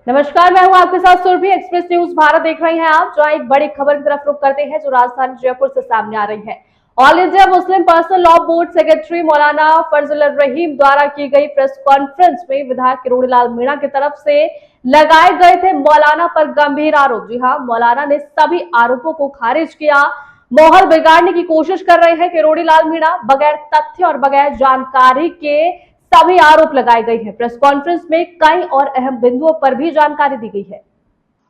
नमस्कार, मैं हूं आपके साथ सुरभि। एक्सप्रेस न्यूज भारत देख रहे हैं आप। जो एक बड़ी खबर की तरफ रुख करते हैं जो राजधानी जयपुर से सामने आ रही है। All India Muslim personal law board secretary मौलाना फजल रहीम द्वारा की गई प्रेस कॉन्फ्रेंस में विधायक किरोड़ीलाल मीणा की तरफ से लगाए गए थे मौलाना पर गंभीर आरोप। जी हाँ, मौलाना ने सभी आरोपों को खारिज किया। माहौल बिगाड़ने की कोशिश कर रहे हैं किरोड़ीलाल मीणा। बगैर तथ्य और बगैर जानकारी के सभी आरोप लगाए गए हैं। प्रेस कॉन्फ्रेंस में कई और अहम बिंदुओं पर भी जानकारी दी गई है,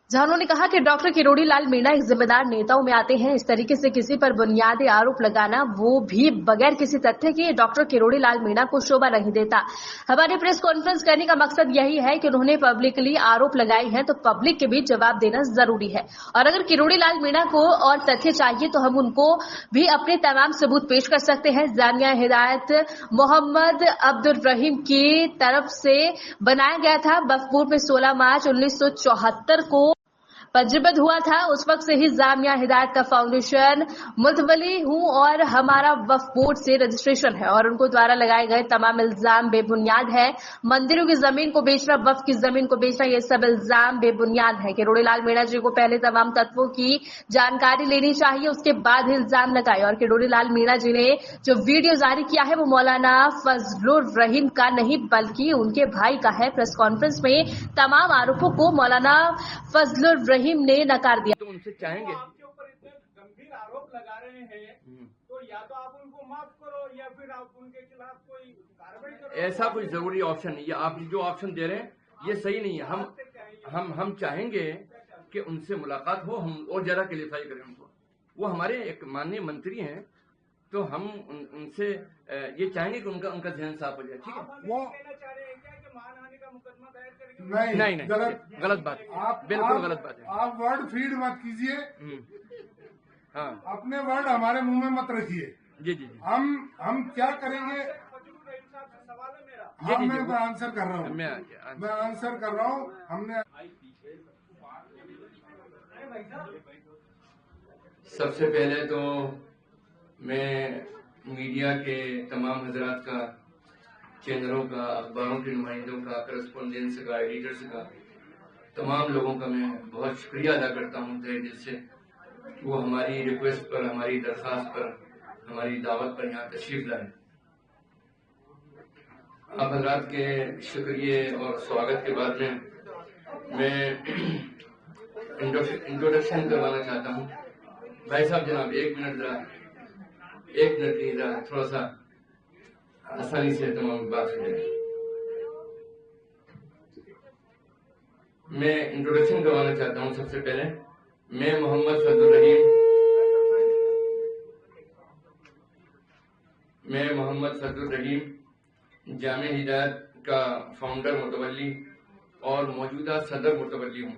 जहां उन्होंने कहा कि डॉक्टर किरोड़ीलाल मीणा एक जिम्मेदार नेताओं में आते हैं। इस तरीके से किसी पर बुनियादी आरोप लगाना, वो भी बगैर किसी तथ्य के, डॉक्टर किरोड़ीलाल मीणा को शोभा नहीं देता। हमारे प्रेस कॉन्फ्रेंस करने का मकसद यही है कि उन्होंने पब्लिकली आरोप लगाए हैं तो पब्लिक के बीच जवाब देना जरूरी है। और अगर किरोड़ीलाल मीणा को और तथ्य चाहिए तो हम उनको भी अपने तमाम सबूत पेश कर सकते हैं। जामिया हिदायत मोहम्मद अब्दुल रहीम की तरफ से बनाया गया था। वक्फ बोर्ड में 16 मार्च 1974 को पंजीबद्ध हुआ था। उस वक्त से ही जामिया हिदायत का फाउंडेशन मुतवली हूं और हमारा वक्फ बोर्ड से रजिस्ट्रेशन है और उनको द्वारा लगाए गए तमाम इल्जाम बेबुनियाद है। मंदिरों की जमीन को बेचना, वक्फ की जमीन को बेचना, ये सब इल्जाम बेबुनियाद है। किरोड़ीलाल मीणा जी को पहले तमाम तत्वों की जानकारी लेनी चाहिए, उसके बाद ही इल्जाम लगाए। और किरोड़ीलाल मीणा जी ने जो वीडियो जारी किया है वो मौलाना फजलुर रहीम का नहीं बल्कि उनके भाई का है। प्रेस कॉन्फ्रेंस में तमाम आरोपों को मौलाना फजलुर रहीम ने नकार दिया। तो उनसे चाहेंगे आपके ऊपर इतने गंभीर आरोप लगा रहे हैं तो या तो आप उनको माफ करो या फिर आप उनके खिलाफ कोई कार्रवाई करो। ऐसा कोई जरूरी ऑप्शन नहीं है। आप जो ऑप्शन दे रहे हैं ये सही नहीं है। हम चाहेंगे कि उनसे मुलाकात हो, हम और ज्यादा क्लेरिफाई करें उनको। वो हमारे एक माननीय मंत्री हैं, तो हम उनसे ये चाहेंगे कि उनका जहन साफ हो जाए। ठीक है, वो कहना चाह रहे हैं क्या कि मानहानि का मुकदमा दायर करेंगे? नहीं, गलत बात है। आप बिल्कुल गलत बात है। आप वर्ड फीड मत कीजिए। हाँ अपने वर्ड हमारे मुंह में मत रखिए। जी। हम क्या करेंगे? फजलुर रहीम साहब से सवाल है मेरा। जी, मैं आंसर कर रहा हूँ। मैं आंसर कर रहा हूँ। हमने सबसे पहले तो मैं मीडिया के तमाम हजरात का, चैनलों का, अखबारों के नुमाइंदों का, करस्पॉन्डेंट्स का, एडिटर्स का, तमाम लोगों का मैं बहुत शुक्रिया अदा करता हूँ तहे दिल से। वो हमारी रिक्वेस्ट पर, हमारी दरख्वास्त पर, हमारी दावत पर यहाँ तशरीफ लाए। आप हजरात के शुक्रिया और स्वागत के बाद में मैं इंट्रोडक्शन करवाना चाहता हूँ। भाई साहब जनाब, एक मिनट जरा थोड़ा सा आसानी से तमाम बात हो जाए। मैं इंट्रोडक्शन करवाना चाहता हूँ। सबसे पहले मैं मोहम्मद फजल रहीम जामिया हिदायत का फाउंडर मुतवल्ली और मौजूदा सदर मुतवल्ली हूँ।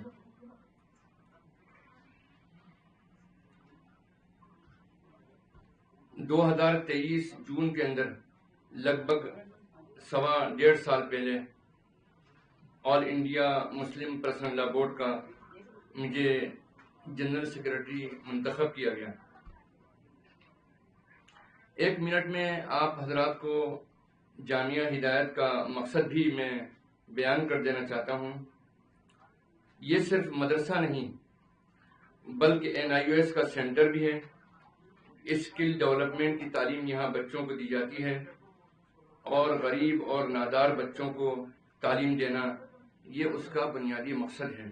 दो 2023 जून के अंदर लगभग 1.25 साल पहले all India Muslim personal law board का मुझे जनरल सेक्रेटरी मुंतखब किया गया। एक मिनट में आप हजरात को जामिया हिदायत का मकसद भी मैं बयान कर देना चाहता हूँ। ये सिर्फ मदरसा नहीं बल्कि NIOS का सेंटर भी है। स्किल डेवलपमेंट की तालीम यहाँ बच्चों को दी जाती है और गरीब और नादार बच्चों को तालीम देना ये उसका बुनियादी मकसद है।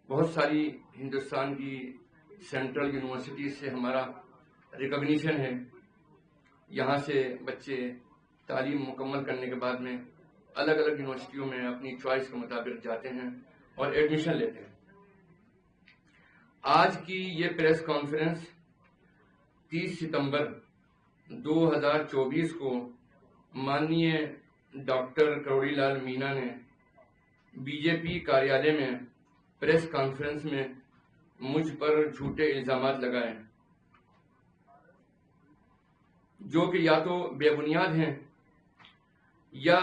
बहुत सारी हिंदुस्तान की सेंट्रल यूनिवर्सिटी से हमारा रिकॉग्निशन है। यहाँ से बच्चे तालीम मुकम्मल करने के बाद में अलग अलग यूनिवर्सिटियों में अपनी चॉइस के मुताबिक जाते हैं और एडमिशन लेते हैं। आज की ये प्रेस कॉन्फ्रेंस 30 सितंबर 2024 को माननीय डॉक्टर किरोड़ीलाल मीणा ने बीजेपी कार्यालय में प्रेस कॉन्फ्रेंस में मुझ पर झूठे इल्जामात लगाए जो कि या तो बेबुनियाद हैं या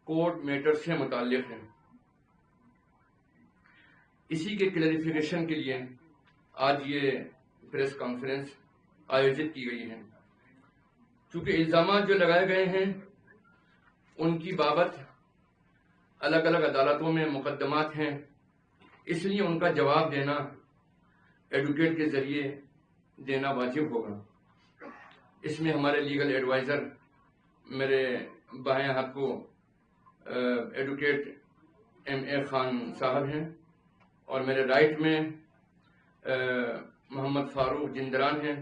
कोर्ट मैटर से मुताल्लिक हैं। इसी के क्लैरिफिकेशन के लिए आज ये प्रेस कॉन्फ्रेंस आयोजित की गई है। चूंकि इल्जामात जो लगाए गए हैं उनकी बाबत अलग अलग अदालतों में मुकदमात हैं, इसलिए उनका जवाब देना एडवोकेट के जरिए देना वाजिब होगा। इसमें हमारे लीगल एडवाइज़र मेरे बाएं हाथ को एडवोकेट M.A. खान साहब हैं और मेरे राइट में मोहम्मद फारूक जिंदरान हैं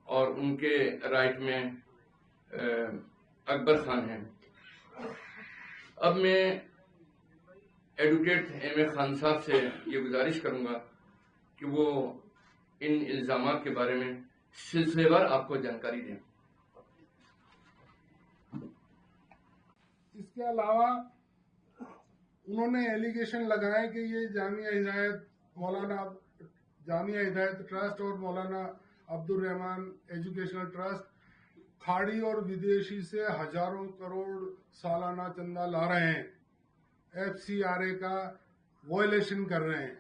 और उनके राइट में अकबर खान हैं। अब मैं एडवोकेट M.A. खान साहब से ये गुजारिश करूंगा कि वो इन इल्ज़ामात के बारे में सिलसिलेवार आपको जानकारी दें। इसके अलावा उन्होंने एलिगेशन लगाए कि ये जामिया हिदायत ट्रस्ट और मौलाना अब्दुल रहमान एजुकेशनल ट्रस्ट खाड़ी और विदेशी से हजारों करोड़ सालाना चंदा ला रहे हैं, FCRA का वायलेशन कर रहे हैं।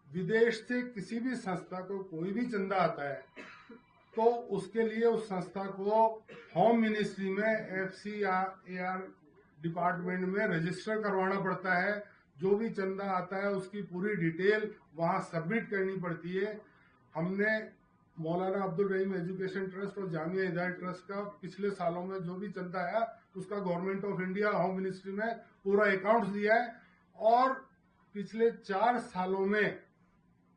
विदेश से किसी भी संस्था को कोई भी चंदा आता है तो उसके लिए उस संस्था को होम मिनिस्ट्री में FCRA डिपार्टमेंट में रजिस्टर करवाना पड़ता है। जो भी चंदा आता है उसकी पूरी डिटेल वहां सबमिट करनी पड़ती है। हमने मौलाना अब्दुल रहीम एजुकेशन ट्रस्ट और जामिया हिदायत ट्रस्ट का पिछले सालों में जो भी चंदा आया उसका government of India home ministry में पूरा अकाउंट्स दिया है और पिछले 4 सालों में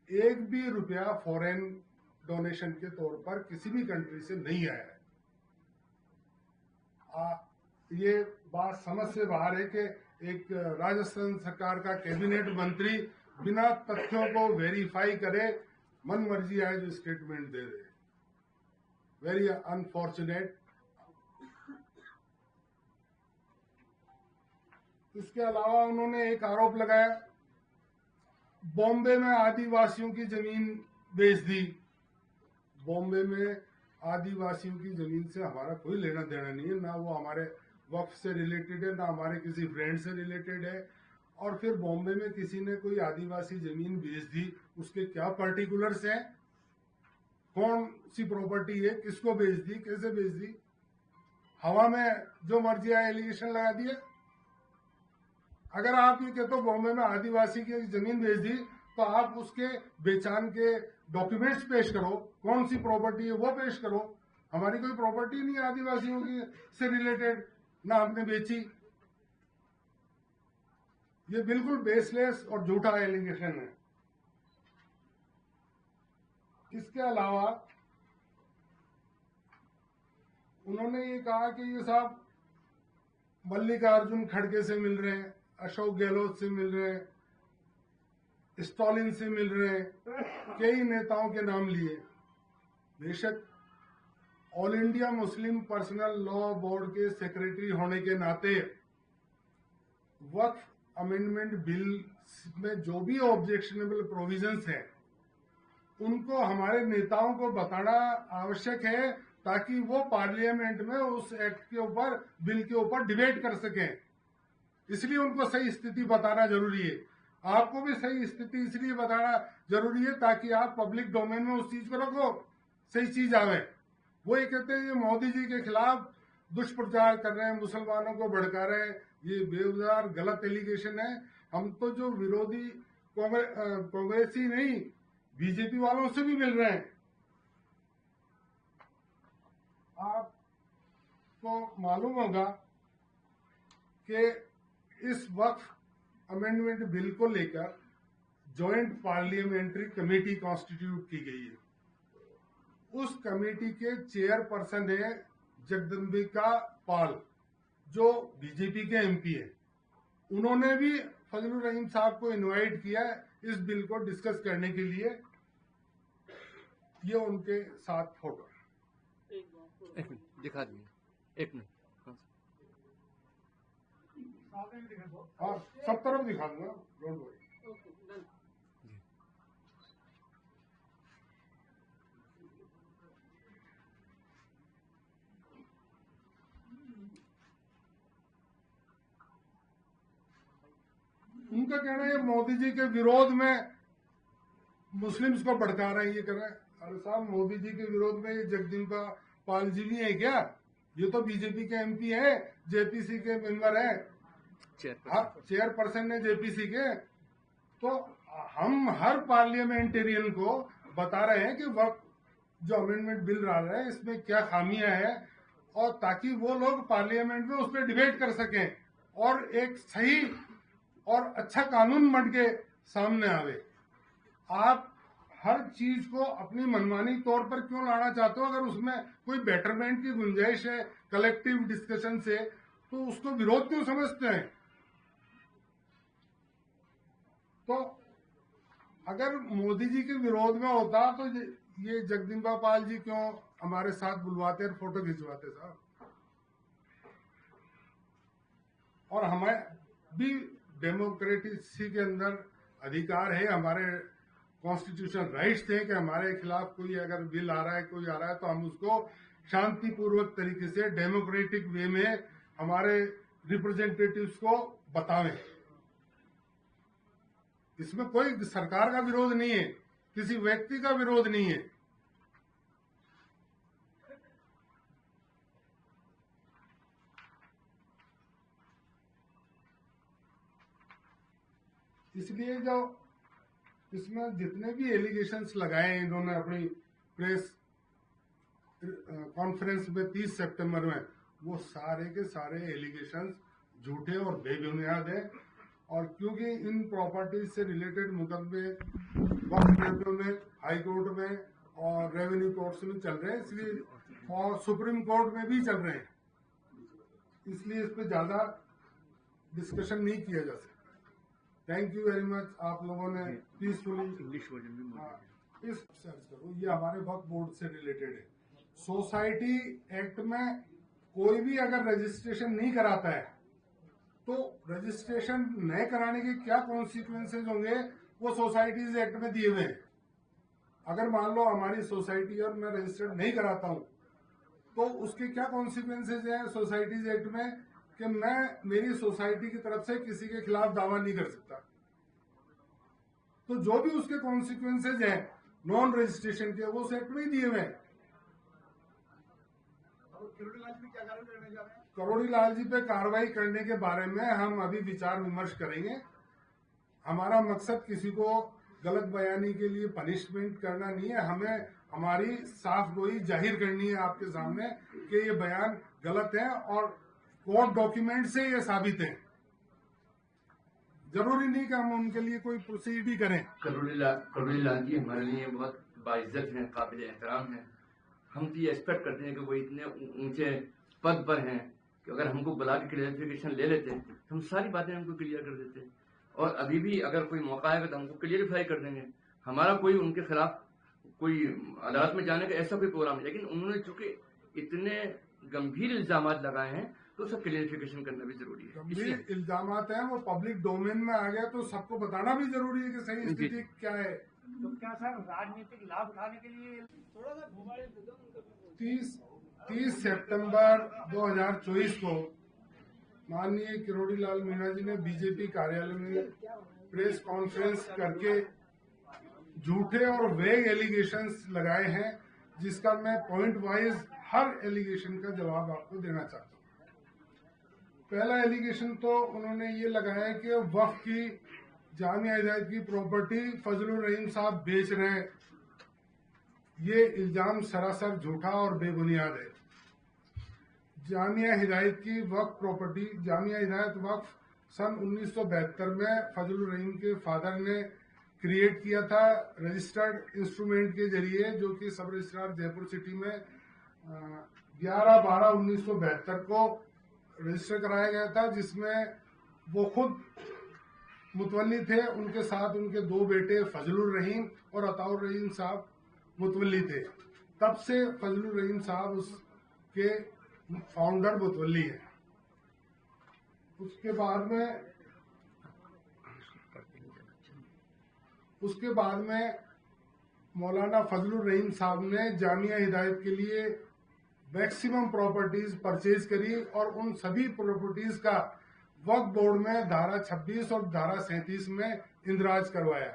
एक भी रुपया फॉरेन डोनेशन के तौर पर किसी भी कंट्री से नहीं आया है। ये बात समझ से बाहर है कि एक राजस्थान सरकार का कैबिनेट मंत्री बिना तथ्यों को वेरीफाई करे मन मर्जी आए जो स्टेटमेंट दे रहे। Very unfortunate. इसके अलावा उन्होंने एक आरोप लगाया, बॉम्बे में आदिवासियों की जमीन बेच दी। बॉम्बे में आदिवासियों की जमीन से हमारा कोई लेना देना नहीं है, ना वो हमारे वक्फ से रिलेटेड है, ना हमारे किसी फ्रेंड से रिलेटेड है। और फिर बॉम्बे में किसी ने कोई आदिवासी जमीन बेच दी, उसके क्या पर्टिकुलर्स हैं, कौन सी प्रॉपर्टी है, किसको बेच दी, कैसे बेच दी, हवा में जो मर्जी आए एलिगेशन लगा दिया। अगर आप ये कहते हो बॉम्बे में आदिवासी की जमीन बेच दी तो आप उसके बेचान के डॉक्यूमेंट्स पेश करो, कौन सी प्रॉपर्टी है वो पेश करो। हमारी कोई प्रॉपर्टी नहीं आदिवासियों की से रिलेटेड, ना हमने बेची। ये बिल्कुल बेसलेस और झूठा एलिगेशन है। इसके अलावा उन्होंने ये कहा कि ये साहब मल्लिकार्जुन खड़गे से मिल रहे हैं, अशोक गहलोत से मिल रहे हैं, स्टालिन से मिल रहे हैं, कई नेताओं के नाम लिए। बेशक all India Muslim personal law board के सेक्रेटरी होने के नाते वक्फ अमेंडमेंट बिल में जो भी ऑब्जेक्शनेबल प्रोविजंस हैं उनको हमारे नेताओं को बताना आवश्यक है ताकि वो पार्लियामेंट में उस एक्ट के ऊपर, बिल के ऊपर डिबेट कर सकें। इसलिए उनको सही स्थिति बताना जरूरी है। आपको भी सही स्थिति इसलिए बताना जरूरी है ताकि आप पब्लिक डोमेन में उस चीज को रखो, सही चीज आवे। वो ये कहते हैं ये मोदी जी के खिलाफ दुष्प्रचार कर रहे हैं, मुसलमानों को भड़का रहे हैं, ये बेवजह गलत एलिगेशन है। हम तो जो विरोधी कांग्रेसी नहीं बीजेपी वालों से भी मिल रहे हैं। आपको मालूम होगा कि इस वक्त अमेंडमेंट बिल को लेकर जॉइंट पार्लियामेंट्री कमेटी कॉन्स्टिट्यूट की गई है। उस कमेटी के चेयरपर्सन है जगदम्बिका पाल, जो बीजेपी के एमपी है। उन्होंने भी फजलुर रहीम साहब को इनवाइट किया है इस बिल को डिस्कस करने के लिए। ये उनके साथ फोटो एक मिनट दिखा दिए, एक मिनट। हाँ, सब तरफ दिखा दूंगा, डोंट वरी। उनका कहना है मोदी जी के विरोध में मुस्लिम्स को भड़का रहे हैं, ये कर रहे हैं। अरे साहब, मोदी जी के विरोध में ये जगदम्बिका पाल जी भी है क्या? ये तो बीजेपी के एमपी हैं, जेपीसी के मेंबर हैं, चेयरपर्सन है जेपीसी के। तो हम हर पार्लियामेंटेरियन को बता रहे हैं कि वक्त जो अमेंडमेंट बिल डाल रहे हैं इसमें क्या खामियां हैं, और ताकि वो लोग पार्लियामेंट में उस पर डिबेट कर सकें और एक सही और अच्छा कानून बन के सामने आवे। आप हर चीज को अपनी मनमानी तौर पर क्यों लाना चाहते हो? अगर उसमें कोई बेटरमेंट की गुंजाइश है कलेक्टिव डिस्कशन से, तो उसको विरोध क्यों समझते हैं? तो अगर मोदी जी के विरोध में होता तो ये जगदम्बा पाल जी क्यों हमारे साथ बुलवाते और फोटो खिंचवाते साहब? और हमें भी डेमोक्रेसी के अंदर अधिकार है, हमारे कॉन्स्टिट्यूशनल राइट्स थे कि हमारे खिलाफ कोई अगर बिल आ रहा है, कोई आ रहा है, तो हम उसको शांतिपूर्वक तरीके से डेमोक्रेटिक वे में हमारे रिप्रेजेंटेटिव्स को बतावें। इसमें कोई सरकार का विरोध नहीं है, किसी व्यक्ति का विरोध नहीं है। इसलिए जो इसमें जितने भी एलिगेशंस लगाए इन्होंने अपनी प्रेस कॉन्फ्रेंस में 30 सितंबर में, वो सारे के सारे एलिगेशंस झूठे और बेबुनियाद है। और क्योंकि इन प्रॉपर्टीज से रिलेटेड मुकदमे वक्फ बोर्डों में, हाई कोर्ट में और रेवेन्यू कोर्ट्स में चल रहे हैं, इसलिए और सुप्रीम कोर्ट में भी चल रहे हैं, इसलिए इस पर ज्यादा डिस्कशन नहीं किया जा सकता। थैंक यू वेरी मच, आप लोगों ने पीसफुली इंग्लिश वर्जन में इस सर्च करो। ये हमारे वक्फ बोर्ड से रिलेटेड है। सोसाइटी एक्ट में कोई भी अगर रजिस्ट्रेशन नहीं कराता है तो रजिस्ट्रेशन नए कराने के क्या कॉन्सिक्वेंसेज होंगे, वो सोसाइटीज एक्ट में दिए हुए हैं। अगर मान लो हमारी सोसाइटी और मैं रजिस्टर्ड नहीं कराता हूं तो उसके क्या कॉन्सिक्वेंसेज हैं सोसाइटीज एक्ट में, कि मैं मेरी सोसाइटी की तरफ से किसी के खिलाफ दावा नहीं कर सकता। तो जो भी उसके कॉन्सिक्वेंसेज हैं नॉन रजिस्ट्रेशन के, वो उस एक्ट में ही दिए हुए हैं। करोड़ी लाल जी पे कार्रवाई करने के बारे में हम अभी विचार विमर्श करेंगे। हमारा मकसद किसी को गलत बयानी के लिए पनिशमेंट करना नहीं है, हमें हमारी साफ गोई जाहिर करनी है आपके सामने कि ये बयान गलत है और कोर्ट डॉक्यूमेंट से ये साबित है। जरूरी नहीं कि हम उनके लिए कोई प्रोसीड ही करें। करोड़ी लाल जी हमारे लिए बहुत बाइज्जत हैं, काबिल एहतराम हैं। हम तो ये एक्सपेक्ट करते हैं कि वो इतने ऊंचे पद पर हैं कि अगर हमको बुला के क्लियरिफिकेशन ले लेते हैं तो हम सारी बातें हमको क्लियर कर देते हैं, और अभी भी अगर कोई मौका आएगा तो हमको क्लियरिफाई कर देंगे। हमारा कोई उनके खिलाफ कोई अदालत में जाने का ऐसा कोई प्रोग्राम नहीं, लेकिन उन्होंने चूंकि इतने गंभीर इल्जाम लगाए हैं तो उसका क्लियरिफिकेशन करना भी जरूरी है। गंभीर इल्जाम हैं, वो पब्लिक डोमेन में आ गया तो सबको बताना भी जरूरी है कि सही स्थिति क्या है। तो क्या सर राजनीतिक लाभ उठाने के लिए थोड़ा सा घुमाए? 30 सितंबर 2024 को माननीय किरोड़ी लाल मीणा जी ने बीजेपी कार्यालय में प्रेस कॉन्फ्रेंस करके झूठे और वेग एलिगेशंस लगाए हैं, जिसका मैं पॉइंट वाइज हर एलिगेशन का जवाब आपको देना चाहता हूँ। पहला एलिगेशन तो उन्होंने ये लगाया कि वक्फ की जामिया हिदायत की प्रॉपर्टी फजलुर रहीम साहब बेच रहे हैं। ये इल्जाम सरासर झूठा और बेबुनियाद है। जामिया हिदायत की वक्फ प्रॉपर्टी, जामिया हिदायत वक्फ सन 1972 में फजलुर रहीम के फादर ने क्रिएट किया था रजिस्टर्ड इंस्ट्रूमेंट के जरिए, जो कि सब रजिस्ट्रार जयपुर सिटी में 11/12/1972 को रजिस्टर कराया गया था, जिसमें वो खुद मुतवल्ली थे, उनके साथ उनके 2 बेटे फजलुर रहीम और अताउर रहीम साहब मुतवल्ली थे। तब से फजलुर रहीम साहब उसके फाउंडर मुतवल्ली हैं। उसके बाद में मौलाना फजलुर रहीम साहब ने जामिया हिदायत के लिए मैक्सिमम प्रॉपर्टीज परचेज करी और उन सभी प्रॉपर्टीज का वक्फ बोर्ड में धारा 26 और धारा 37 में इंदराज करवाया।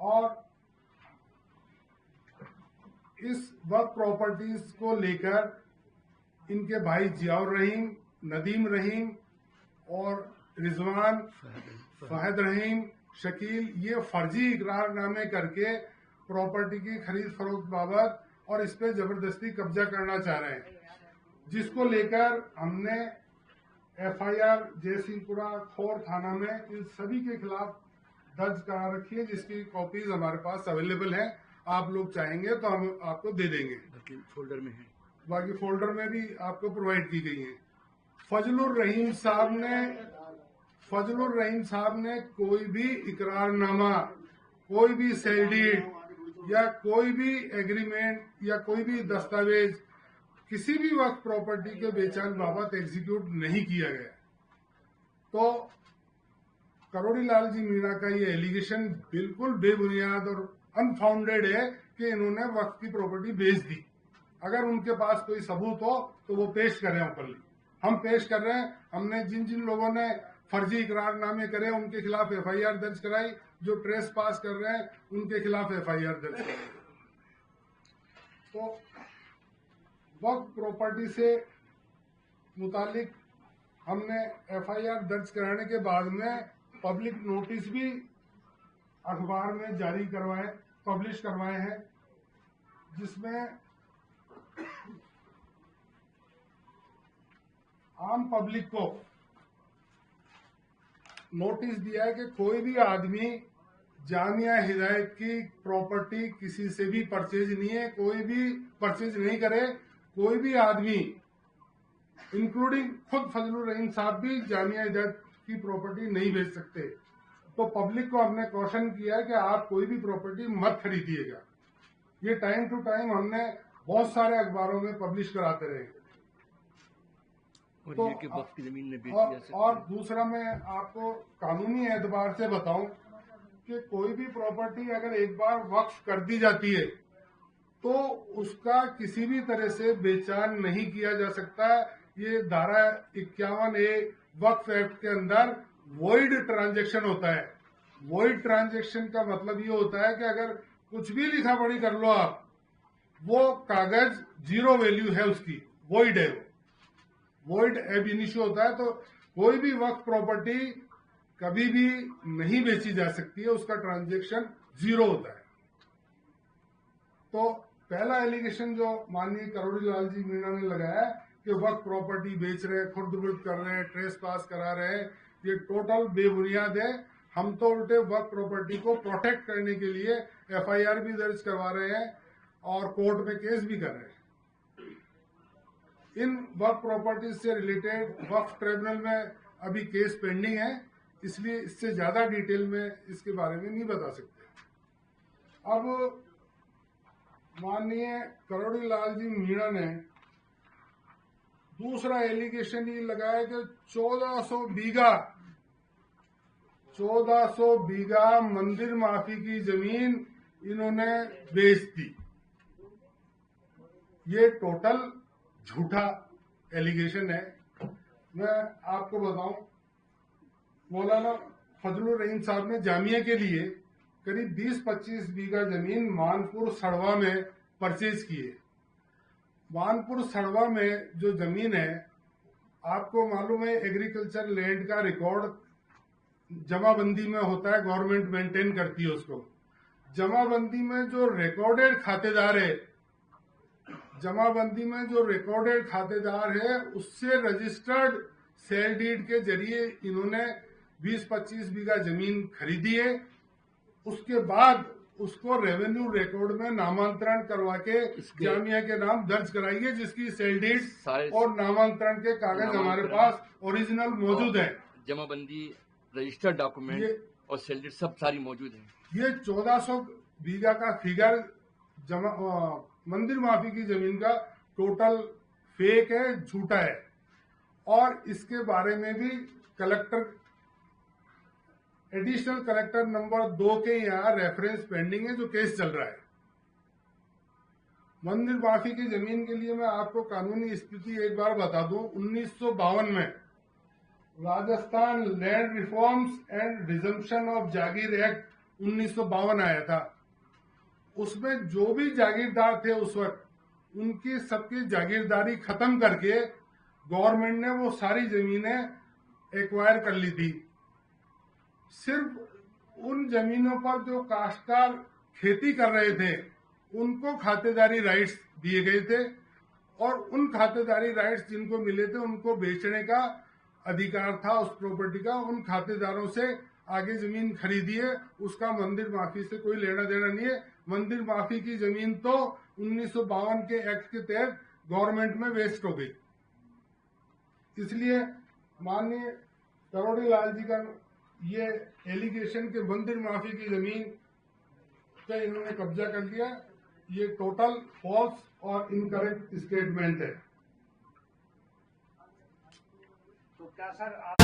और इस वक्फ प्रॉपर्टीज को लेकर इनके भाई जियाउर रहीम, नदीम रहीम और रिजवान, फहद रहीम, शकील, ये फर्जी इकरारनामे करके प्रॉपर्टी की खरीद फरोख्त बाबत और इस पे जबरदस्ती कब्जा करना चाह रहे हैं, जिसको लेकर हमने एफआईआर जयसिंहपुरा खोर थाना में इन सभी के खिलाफ दर्ज करा रखी है, जिसकी कॉपीज हमारे पास अवेलेबल है। आप लोग चाहेंगे तो हम आपको दे देंगे, फोल्डर में है, बाकी फोल्डर में भी आपको प्रोवाइड की गई है। फजलुर रहीम साहब ने कोई भी इकरारनामा, कोई भी सेल डीड या कोई भी एग्रीमेंट या कोई भी दस्तावेज किसी भी वक्त प्रॉपर्टी के बेचान बाबत एग्जीक्यूट नहीं किया गया। तो करोड़ी लाल जी मीणा का ये एलिगेशन बिल्कुल बेबुनियाद और अनफाउंडेड है कि इन्होंने वक्त की प्रॉपर्टी बेच दी। अगर उनके पास कोई सबूत हो तो वो पेश करें ओपनली। हम पेश कर रहे हैं। हमने जिन जिन लोगों ने फर्जी इकरारनामे करे उनके खिलाफ एफआईआर दर्ज कराई, जो ट्रेस पास कर रहे हैं उनके खिलाफ एफआईआर दर्ज कराई। तो वक्त प्रॉपर्टी से मुतालिक हमने एफआईआर दर्ज कराने के बाद में पब्लिक नोटिस भी अखबार में जारी करवाए, पब्लिश करवाए हैं, जिसमें आम पब्लिक को नोटिस दिया है कि कोई भी आदमी जामिया हिदायत की प्रॉपर्टी किसी से भी परचेज नहीं है, कोई भी परचेज नहीं करे। कोई भी आदमी इंक्लूडिंग खुद फजलुर रहीम साहब भी जामिया हिदायत की प्रॉपर्टी नहीं बेच सकते। तो पब्लिक को हमने कॉशन किया है कि आप कोई भी प्रॉपर्टी मत खरीदिएगा। ये टाइम टू टाइम हमने बहुत सारे अखबारों में पब्लिश कराते रहे। और तो ये कि वक्त की जमीन में बेची जा सकती है। और दूसरा मैं आपको कानूनी एतबार से बताऊं कि कोई भी प्रॉपर्टी अगर एक बार वक्फ कर दी जाती है तो उसका किसी भी तरह से बेचान नहीं किया जा सकता। ये धारा 51A वक्फ एक्ट के अंदर वॉइड ट्रांजैक्शन होता है। वॉइड ट्रांजैक्शन का मतलब ये होता है कि अगर कुछ भी लिखा पढ़ी कर लो आप, वो कागज जीरो वैल्यू है, उसकी वॉइड है, वॉइड एब इनिशियो होता है। तो कोई भी वक्त प्रॉपर्टी कभी भी नहीं बेची जा सकती है, उसका ट्रांजैक्शन जीरो होता है। तो पहला एलिगेशन जो माननीय करोड़ी लाल जी मीणा ने लगाया कि वक्त प्रॉपर्टी बेच रहे हैं, खुर्द-बुर्द कर रहे हैं, ट्रेस पास करा रहे हैं, ये टोटल बेबुनियाद है। हम तो उल्टे वक्त प्रॉपर्टी को प्रोटेक्ट करने के लिए एफआईआर भी दर्ज करवा रहे हैं और कोर्ट में केस भी कर रहे हैं। इन वक्फ प्रॉपर्टी से रिलेटेड वक्फ ट्रिब्यूनल में अभी केस पेंडिंग है, इसलिए इससे ज्यादा डिटेल में इसके बारे में नहीं बता सकते। अब माननीय करोड़ी लाल जी मीणा ने दूसरा एलिगेशन ये लगाया कि 1400 बीघा मंदिर माफी की जमीन इन्होंने बेच दी। ये टोटल झूठा एलिगेशन है। मैं आपको बताऊं, मौलाना फजलुर रहीम साहब ने जामिया के लिए करीब 20-25 बीघा जमीन मानपुर सड़वा में परचेज की है। मानपुर सड़वा में जो जमीन है, आपको मालूम है एग्रीकल्चर लैंड का रिकॉर्ड जमाबंदी में होता है, गवर्नमेंट मेंटेन करती है उसको। जमाबंदी में जो रिकॉर्डेड खातेदार है, जमाबंदी में जो रिकॉर्डेड खातेदार है, उससे रजिस्टर्ड सेल डीड के जरिए इन्होंने 20-25 बीघा जमीन खरीदी है। उसके बाद उसको रेवेन्यू रिकॉर्ड में नामांतरण करवा के जामिया के नाम दर्ज कराइए, जिसकी सेल डीड और नामांतरण के कागज हमारे पास ओरिजिनल मौजूद है। जमाबंदी, रजिस्टर्ड डॉक्यूमेंट और सेल डीड सब सारी मौजूद है। ये 1400 बीघा का फिगर मंदिर माफी की जमीन का टोटल फेक है, झूठा है। और इसके बारे में भी एडिशनल कलेक्टर नंबर 2 के यहाँ रेफरेंस पेंडिंग है, जो केस चल रहा है। मंदिर माफी की जमीन के लिए मैं आपको कानूनी स्थिति एक बार बता दूं। 1952 में Rajasthan land reforms and resumption of Jagir act 1952 आया था। उसमें जो भी जागीरदार थे उस वक्त, उनकी सबकी जागीरदारी खत्म करके गवर्नमेंट ने वो सारी जमीनें एक्वायर कर ली थी। सिर्फ उन जमीनों पर जो काश्तकार खेती कर रहे थे उनको खातेदारी राइट्स दिए गए थे, और उन खातेदारी राइट्स जिनको मिले थे उनको बेचने का अधिकार था उस प्रॉपर्टी का। उन खातेदारों से आगे जमीन खरीदी है, उसका मंदिर माफी से कोई लेना देना नहीं है। मंदिर माफी की जमीन तो 1952 के एक्ट के तहत गवर्नमेंट में वेस्ट हो गई। इसलिए माननीय करोड़ी लाल जी का ये एलिगेशन के मंदिर माफी की जमीन पे इन्होंने कब्जा कर लिया, ये टोटल फॉल्स और इनकरेक्ट स्टेटमेंट है। तो क्या सर